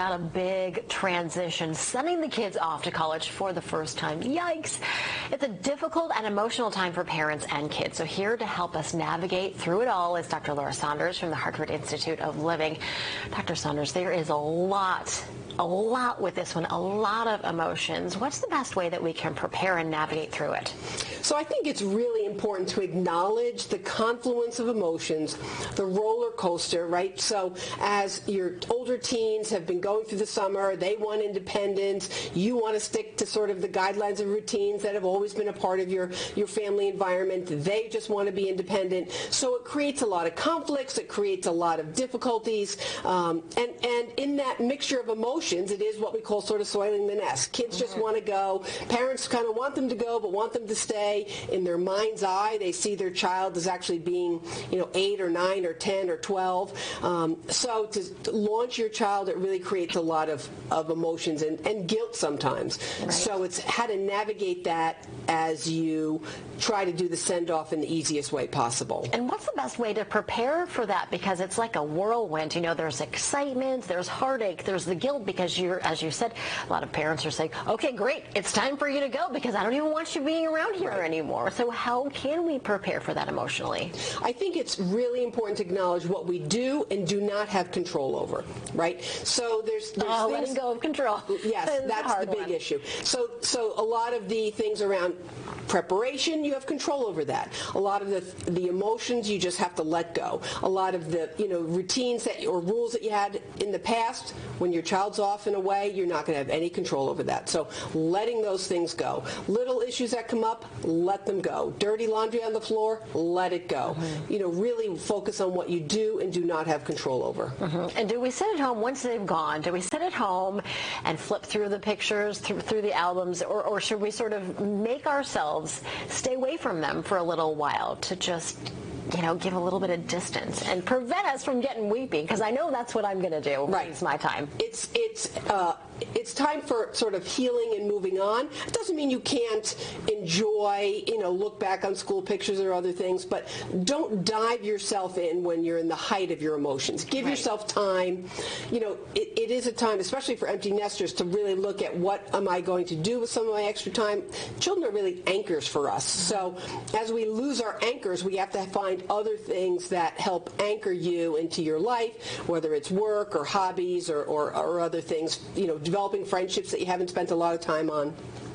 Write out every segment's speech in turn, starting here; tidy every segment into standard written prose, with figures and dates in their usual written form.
about a big transition, sending the kids off to college for the first time. Yikes! It's a difficult and emotional time for parents and kids. So here to help us navigate through it all is Dr. Laura Saunders from the Hartford Institute of Living. Dr. Saunders, there is a lot with this one, a lot of emotions. What's the best way that we can prepare and navigate through it? So I think it's really important to acknowledge the confluence of emotions, the roller coaster, right? So as your older teens have been going through the summer, they want independence, you want to stick to sort of the guidelines and routines that have always been a part of your family environment. They just want to be independent. So it creates a lot of conflicts, it creates a lot of difficulties, and in that mixture of emotions, it is what we call sort of soiling the nest. Kids just want to go. Parents kind of want them to go, but want them to stay. In their mind's eye, they see their child as actually being, 8 or 9 or 10 or 12. So to launch your child, it really creates a lot of emotions and guilt sometimes. Right. So it's how to navigate that as you try to do the send-off in the easiest way possible. And what's the best way to prepare for that? Because it's like a whirlwind. There's excitement, there's heartache, there's the guilt because as you said, a lot of parents are saying, okay, great, it's time for you to go because I don't even want you being around here anymore. So how can we prepare for that emotionally? I think it's really important to acknowledge what we do and do not have control over, right? So there's things, letting go of control. Yes, that's the big issue. So a lot of the things around preparation, you have control over that. A lot of the emotions, you just have to let go. A lot of the routines or rules that you had in the past, when your child's off and away, you're not going to have any control over that. So letting those things go. Little issues that come up, let them go. Dirty laundry on the floor, let it go. Really focus on what you do and do not have control over. And do we sit at home once they've gone? Do we sit at home and flip through the pictures, through the albums, or should we sort of make ourselves stay away from them for a little while to just give a little bit of distance and prevent us from getting weepy? Because I know that's what I'm going to do. Right. It's my time. It's time for sort of healing and moving on. It doesn't mean you can't enjoy, look back on school pictures or other things, but don't dive yourself in when you're in the height of your emotions. Give yourself time. It is a time, especially for empty nesters, to really look at what am I going to do with some of my extra time. Children are really anchors for us. So as we lose our anchors, we have to find other things that help anchor you into your life, whether it's work or hobbies or other things, developing friendships that you haven't spent a lot of time on.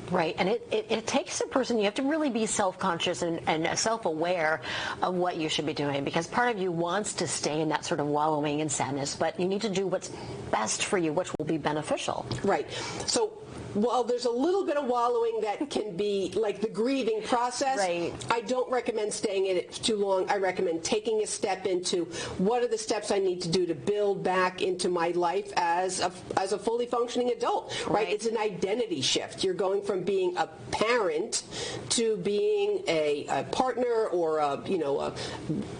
Right, and it takes a person, you have to really be self-conscious and self-aware of what you should be doing, because part of you wants to stay in that sort of wallowing in sadness, but you need to do what's best for you, which will be beneficial. Right. So while there's a little bit of wallowing that can be like the grieving process, right. I don't recommend staying in it too long. I recommend taking a step into what are the steps I need to do to build back into my life as a fully functioning adult, right? It's an identity shift. You're going from being a parent to being a partner or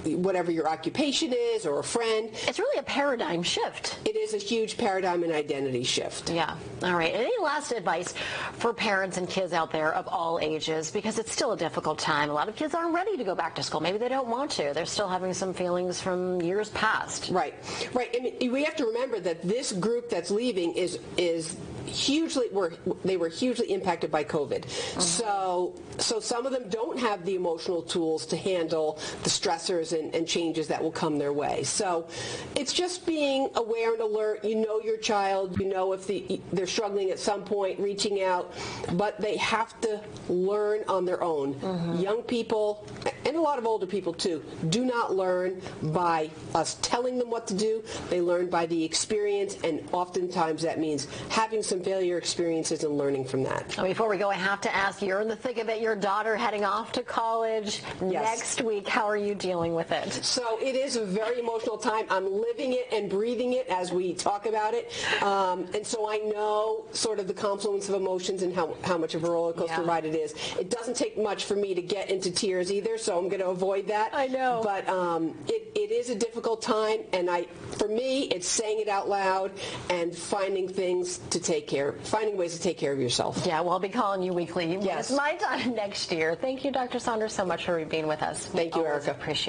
whatever your occupation is, or a friend. It's really a paradigm shift. It is a huge paradigm and identity shift. Yeah. All right. Any last advice for parents and kids out there of all ages, because it's still a difficult time? A lot of kids aren't ready to go back to school. Maybe they don't want to. They're still having some feelings from years past. Right. I mean, we have to remember that this group that's leaving is hugely were hugely impacted by COVID. So some of them don't have the emotional tools to handle the stressors and changes that will come their way. So it's just being aware and alert. Your child, if they're struggling at some point, reaching out, but they have to learn on their own. Young people, and a lot of older people too, do not learn by us telling them what to do. They learn by the experience, and oftentimes that means having some failure experiences and learning from that. Before we go, I have to ask, you're in the thick of it, your daughter heading off to college next week. How are you dealing with it? So it is a very emotional time. I'm living it and breathing it as we talk about it. And so I know sort of the confluence of emotions and how much of a roller coaster ride it is. It doesn't take much for me to get into tears either, so I'm going to avoid that. I know. But it is a difficult time, and for me, it's saying it out loud and finding ways to take care of yourself. Yeah, well, I'll be calling you weekly. Yes. It's my time next year. Thank you, Dr. Saunders, so much for being with us. Thank you, Erica. Appreciate it.